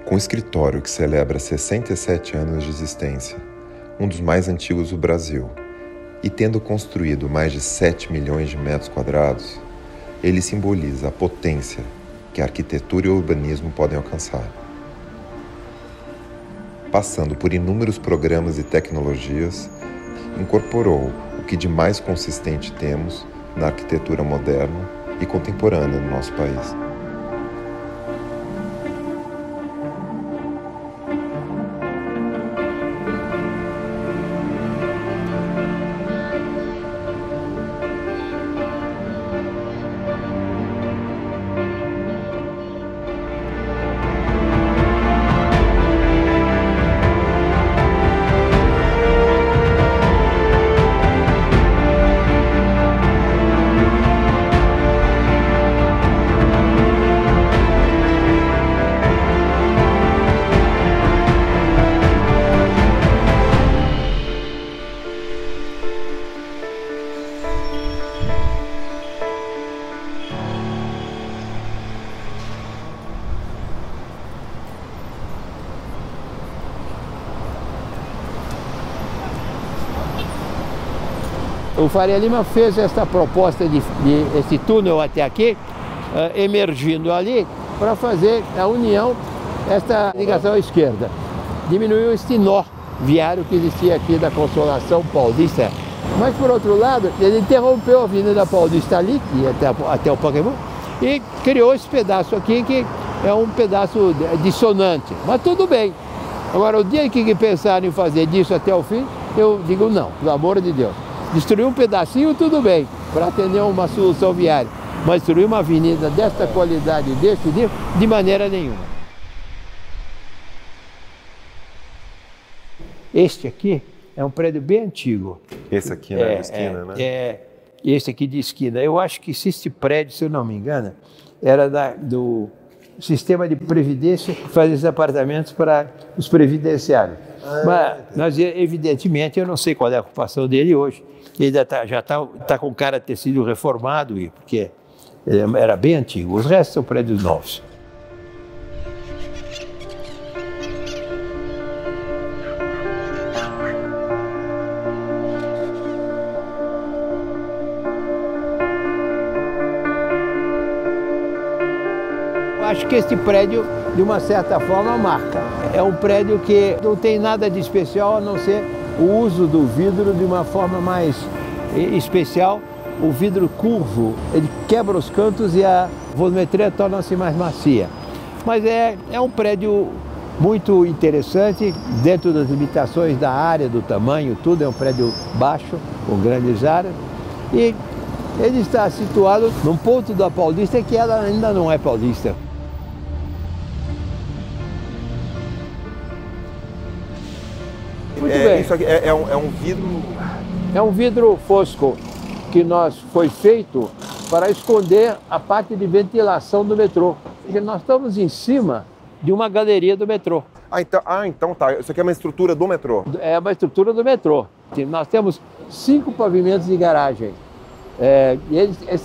Com um escritório que celebra 67 anos de existência, um dos mais antigos do Brasil, e tendo construído mais de 7 milhões de metros quadrados, ele simboliza a potência que a arquitetura e o urbanismo podem alcançar. Passando por inúmeros programas e tecnologias, incorporou o que de mais consistente temos na arquitetura moderna e contemporânea no nosso país. O Faria Lima fez esta proposta de esse túnel até aqui, emergindo ali, para fazer a união, esta ligação à esquerda. Diminuiu este nó viário que existia aqui da Consolação Paulista. Mas, por outro lado, ele interrompeu a Avenida Paulista ali, que ia até o Pacaembu, e criou esse pedaço aqui, que é um pedaço dissonante. Mas tudo bem. Agora, o dia que pensarem em fazer disso até o fim, eu digo não, pelo amor de Deus. Destruir um pedacinho, tudo bem, para atender uma solução viária. Mas destruir uma avenida desta qualidade, desse nível, de maneira nenhuma. Este aqui é um prédio bem antigo. Esse aqui na esquina, né? Esse aqui de esquina. Eu acho que este prédio, se eu não me engano, era do sistema de previdência que fazia esses apartamentos para os previdenciários. Mas, evidentemente, eu não sei qual é a ocupação dele hoje. Ele já está com cara de ter sido reformado, porque ele era bem antigo. Os restos são prédios novos. Acho que este prédio, de uma certa forma, marca. É um prédio que não tem nada de especial a não ser o uso do vidro de uma forma mais especial. O vidro curvo, ele quebra os cantos e a volumetria torna-se mais macia. Mas é um prédio muito interessante, dentro das limitações da área, do tamanho, tudo. É um prédio baixo, com grandes áreas. E ele está situado num ponto da Paulista que ela ainda não é paulista. Muito bem. Isso aqui é um vidro... É um vidro fosco que foi feito para esconder a parte de ventilação do metrô. Porque nós estamos em cima de uma galeria do metrô. Então tá. Isso aqui é uma estrutura do metrô? É uma estrutura do metrô. Nós temos 5 pavimentos de garagem.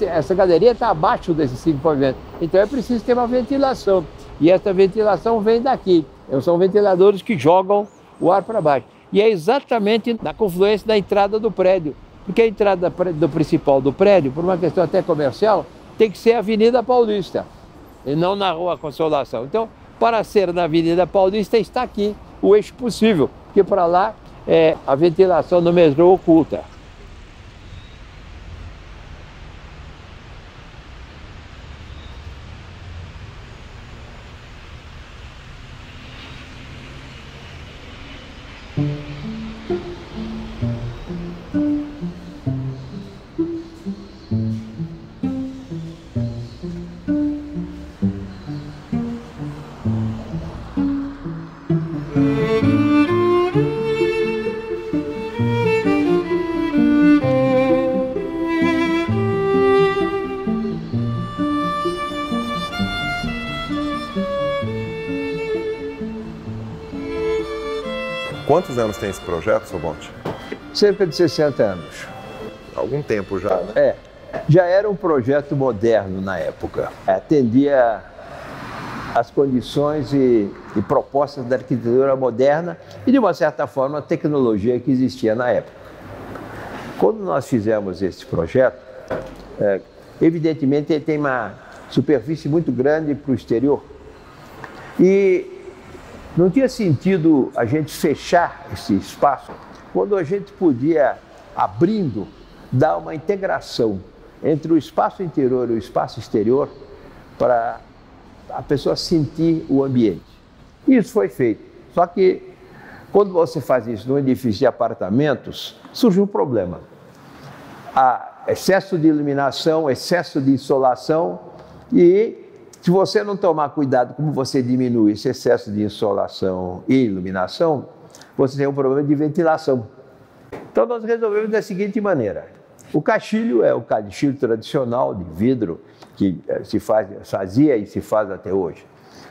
Essa galeria está abaixo desses 5 pavimentos. Então é preciso ter uma ventilação. E essa ventilação vem daqui. São ventiladores que jogam o ar para baixo. E é exatamente na confluência da entrada do prédio. Porque a entrada principal do prédio, por uma questão até comercial, tem que ser a Avenida Paulista, e não na Rua Consolação. Então, para ser na Avenida Paulista, está aqui o eixo possível, porque para lá a ventilação do metrô oculta. Quantos anos tem esse projeto, seu Bonte? Cerca de 60 anos. Algum tempo já, né? Já era um projeto moderno na época. Atendia as condições e propostas da arquitetura moderna e, de uma certa forma, a tecnologia que existia na época. Quando nós fizemos esse projeto, evidentemente ele tem uma superfície muito grande para o exterior e não tinha sentido a gente fechar esse espaço quando a gente podia, abrindo, dar uma integração entre o espaço interior e o espaço exterior para a pessoa sentir o ambiente. Isso foi feito. Só que, quando você faz isso num edifício de apartamentos, surge um problema. Há excesso de iluminação, excesso de insolação e, se você não tomar cuidado como você diminui esse excesso de insolação e iluminação, você tem um problema de ventilação. Então, nós resolvemos da seguinte maneira. O caixilho é o caixilho tradicional de vidro que fazia e se faz até hoje.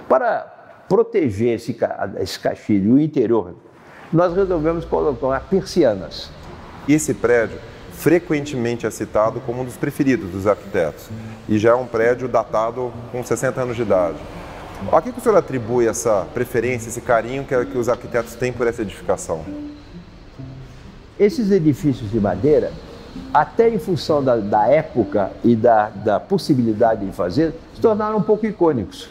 Para proteger esse caixilho, o interior, nós resolvemos colocar persianas. Esse prédio frequentemente é citado como um dos preferidos dos arquitetos e já é um prédio datado com 60 anos de idade. A que o senhor atribui essa preferência, esse carinho que os arquitetos têm por essa edificação? Esses edifícios de madeira, até em função da época e da possibilidade de fazer, se tornaram um pouco icônicos.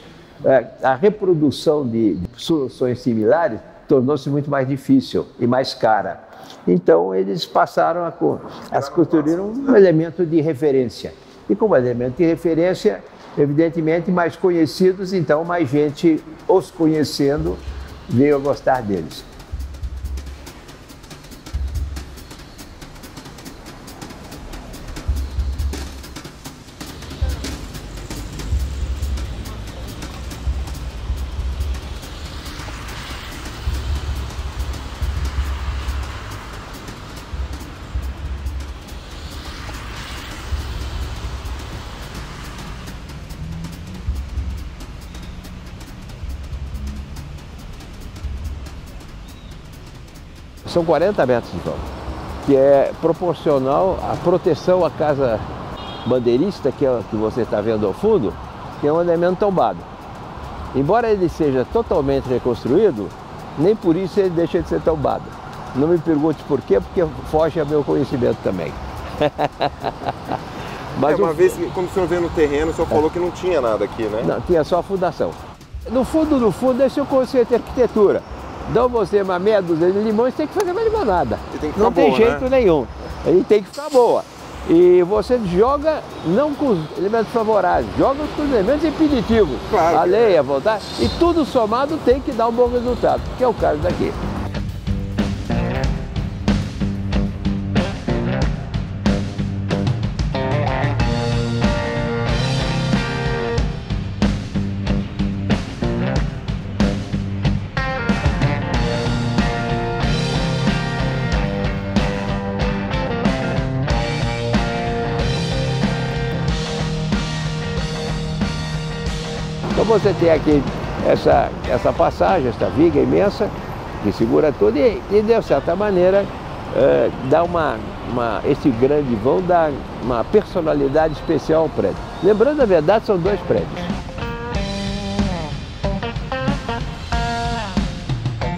A reprodução de soluções similares tornou-se muito mais difícil e mais cara. Então, eles passaram a construir um elemento de referência. E como elemento de referência, evidentemente, mais conhecidos, então mais gente os conhecendo veio a gostar deles. São 40 metros de vão, que é proporcional à proteção à casa bandeirista, que você está vendo ao fundo, que é um elemento tombado. Embora ele seja totalmente reconstruído, nem por isso ele deixa de ser tombado. Não me pergunte por quê, porque foge ao meu conhecimento também. Mas uma vez, quando o senhor veio no terreno, o senhor falou que não tinha nada aqui, né? Não, tinha só a fundação. No fundo, esse é o conceito de arquitetura. Dão você uma meia dúzia de limões, tem que fazer uma limonada. Não tem jeito nenhum. Ele tem que ficar boa. E você joga não com os elementos favoráveis, joga com os elementos impeditivos. Claro. A lei, a vontade. E tudo somado tem que dar um bom resultado, que é o caso daqui. Então você tem aqui essa passagem, essa viga imensa, que segura tudo e de certa maneira, esse grande vão dá uma personalidade especial ao prédio. Lembrando, na verdade, são dois prédios.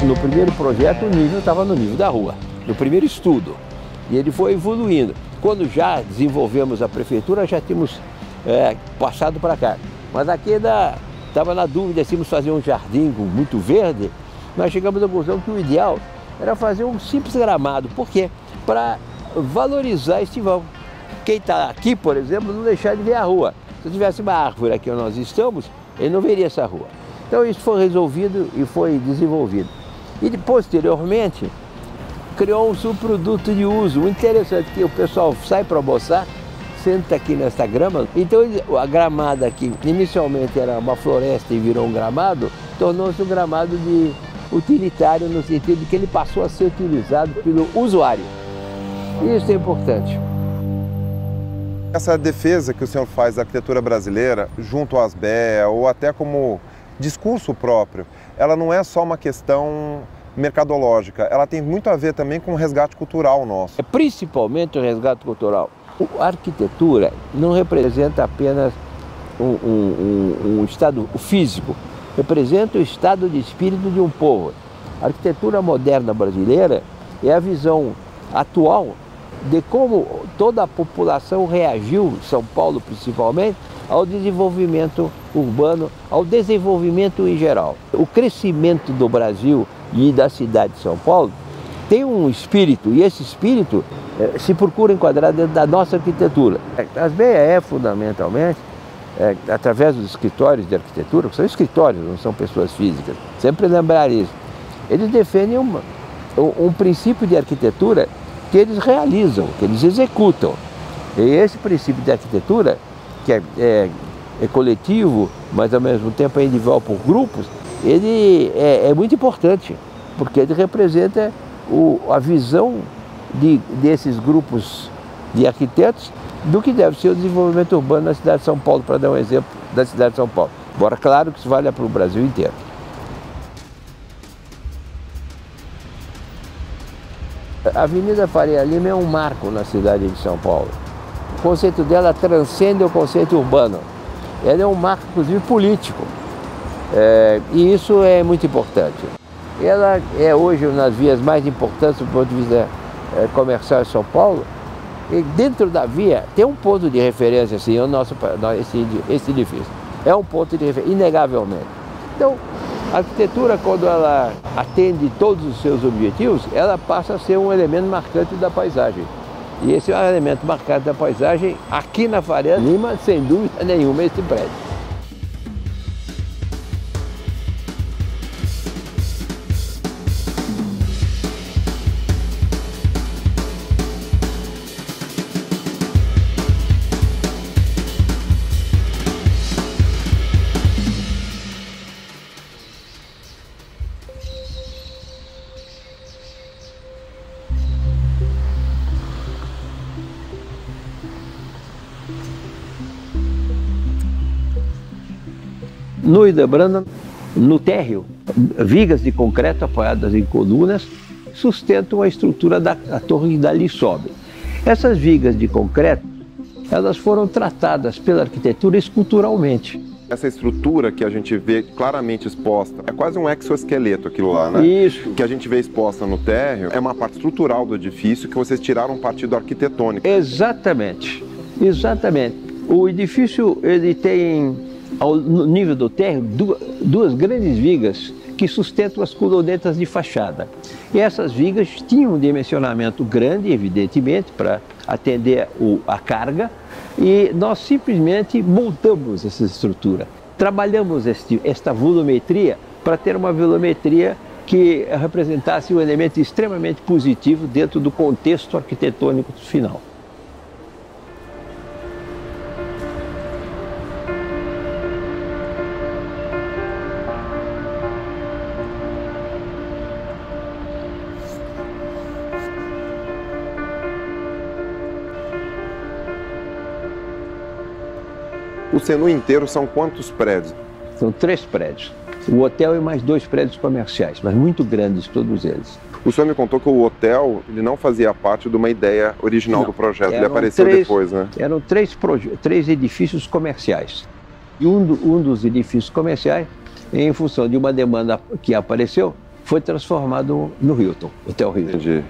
No primeiro projeto, o nível estava no nível da rua, no primeiro estudo, e ele foi evoluindo. Quando já desenvolvemos a prefeitura, já tínhamos passado para cá. Mas aqui estava na dúvida se íamos fazer um jardim com muito verde. Nós chegamos à conclusão que o ideal era fazer um simples gramado. Por quê? Para valorizar este vão. Quem está aqui, por exemplo, não deixar de ver a rua. Se tivesse uma árvore aqui onde nós estamos, ele não veria essa rua. Então isso foi resolvido e foi desenvolvido. E posteriormente, criou um subproduto de uso. O interessante é que o pessoal sai para almoçar, senta aqui nessa grama. Então a gramada aqui, inicialmente era uma floresta e virou um gramado, tornou-se um gramado de utilitário no sentido de que ele passou a ser utilizado pelo usuário. E isso é importante. Essa defesa que o senhor faz da arquitetura brasileira, junto às BEA ou até como discurso próprio, ela não é só uma questão mercadológica, ela tem muito a ver também com o resgate cultural nosso. É principalmente o resgate cultural. A arquitetura não representa apenas um estado físico. representa o estado de espírito de um povo. A arquitetura moderna brasileira é a visão atual de como toda a população reagiu, São Paulo principalmente, ao desenvolvimento urbano, ao desenvolvimento em geral. O crescimento do Brasil e da cidade de São Paulo tem um espírito, e esse espírito se procura enquadrar dentro da nossa arquitetura. As BAE, fundamentalmente, através dos escritórios de arquitetura, que são escritórios, não são pessoas físicas, sempre lembrar isso, eles defendem um princípio de arquitetura que eles realizam, que eles executam. E esse princípio de arquitetura, que é coletivo, mas ao mesmo tempo é individual por grupos, ele é muito importante, porque ele representa a visão desses grupos de arquitetos do que deve ser o desenvolvimento urbano na cidade de São Paulo, para dar um exemplo da cidade de São Paulo. Embora, claro, que isso valha para o Brasil inteiro. A Avenida Faria Lima é um marco na cidade de São Paulo. O conceito dela transcende o conceito urbano. Ela é um marco, inclusive, político. E isso é muito importante. Ela é hoje uma das vias mais importantes do ponto de vista comercial em São Paulo. E dentro da via tem um ponto de referência, assim, esse edifício. É um ponto de referência, inegavelmente. Então, a arquitetura, quando ela atende todos os seus objetivos, ela passa a ser um elemento marcante da paisagem. E esse é um elemento marcante da paisagem aqui na Faria Lima, sem dúvida nenhuma, esse prédio. No Hildebrand, no térreo, vigas de concreto apoiadas em colunas sustentam a estrutura da torre que dali sobe. Essas vigas de concreto, elas foram tratadas pela arquitetura esculturalmente. Essa estrutura que a gente vê claramente exposta, é quase um exoesqueleto aquilo lá, né? Isso. Que a gente vê exposta no térreo, é uma parte estrutural do edifício que vocês tiraram partido arquitetônico. Exatamente, exatamente. O edifício, ele tem, no nível do térreo, duas grandes vigas que sustentam as colunetas de fachada. E essas vigas tinham um dimensionamento grande, evidentemente, para atender a carga, e nós simplesmente montamos essa estrutura. Trabalhamos esta volumetria para ter uma volumetria que representasse um elemento extremamente positivo dentro do contexto arquitetônico final. O Senu inteiro são quantos prédios? São 3 prédios. O hotel e mais 2 prédios comerciais, mas muito grandes todos eles. O senhor me contou que o hotel ele não fazia parte de uma ideia original do projeto, ele apareceu depois, né? Eram 3 edifícios comerciais. E um dos edifícios comerciais, em função de uma demanda que apareceu, foi transformado no Hilton, Hotel Hilton. Entendi.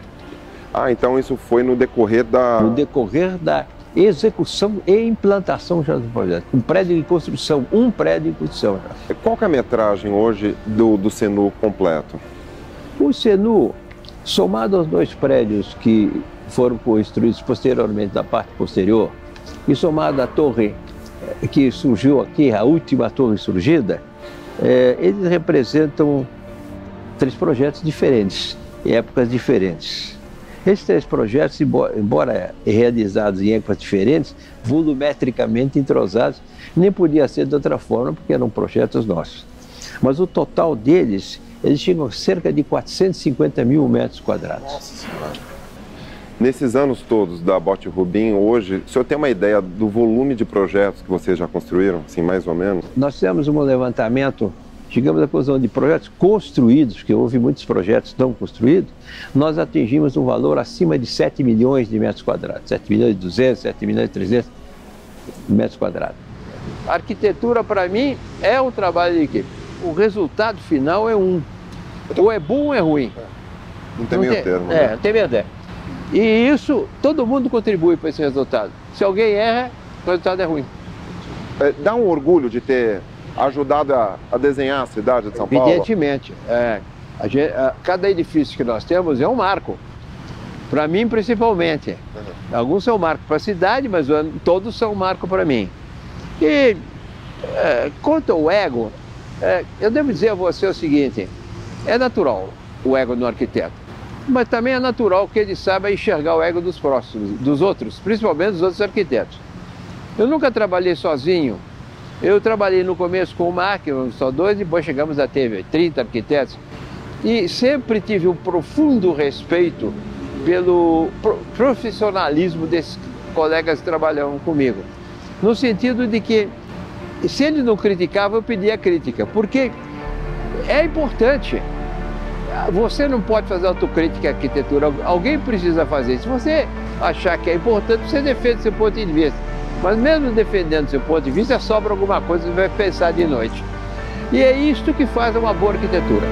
Ah, então isso foi no decorrer da... No decorrer da execução e implantação já do projeto. Um prédio em construção, um prédio em construção. Qual que é a metragem hoje do Senu completo? O Senu, somado aos 2 prédios que foram construídos posteriormente da parte posterior, e somado à torre que surgiu aqui, a última torre surgida, eles representam 3 projetos diferentes, em épocas diferentes. Esses 3 projetos, embora realizados em épocas diferentes, volumetricamente entrosados, nem podia ser de outra forma, porque eram projetos nossos. Mas o total deles, eles chegam a cerca de 450 mil metros quadrados. Nossa Senhora. Nesses anos todos da Bote Rubim, hoje, o senhor tem uma ideia do volume de projetos que vocês já construíram, assim, mais ou menos? Nós fizemos um levantamento, chegamos à conclusão de projetos construídos, porque houve muitos projetos não construídos, nós atingimos um valor acima de 7 milhões de metros quadrados, 7 milhões e 200, 7 milhões e 300 metros quadrados. A arquitetura, para mim, é um trabalho de equipe. o resultado final é um. Ou é bom ou é ruim. Não tem meio termo, né? né? Tem meio termo. E isso, todo mundo contribui para esse resultado. Se alguém erra, o resultado é ruim. Dá um orgulho de ter ajudado a desenhar a cidade de São Paulo? Evidentemente. Cada edifício que nós temos é um marco. Para mim, principalmente. Alguns são marco para a cidade, mas todos são marco para mim. E quanto ao ego, eu devo dizer a você o seguinte: é natural o ego do arquiteto, mas também é natural que ele saiba enxergar o ego dos próximos, dos outros, principalmente dos outros arquitetos. Eu nunca trabalhei sozinho. Eu trabalhei no começo com o Mark, só 2, depois chegamos a ter 30 arquitetos. E sempre tive um profundo respeito pelo profissionalismo desses colegas que trabalhavam comigo. No sentido de que, se eles não criticavam, eu pedia crítica, porque é importante. Você não pode fazer autocrítica à arquitetura, alguém precisa fazer. Se você achar que é importante, você defende seu ponto de vista. Mas mesmo defendendo seu ponto de vista, sobra alguma coisa que você vai pensar de noite. E é isto que faz uma boa arquitetura.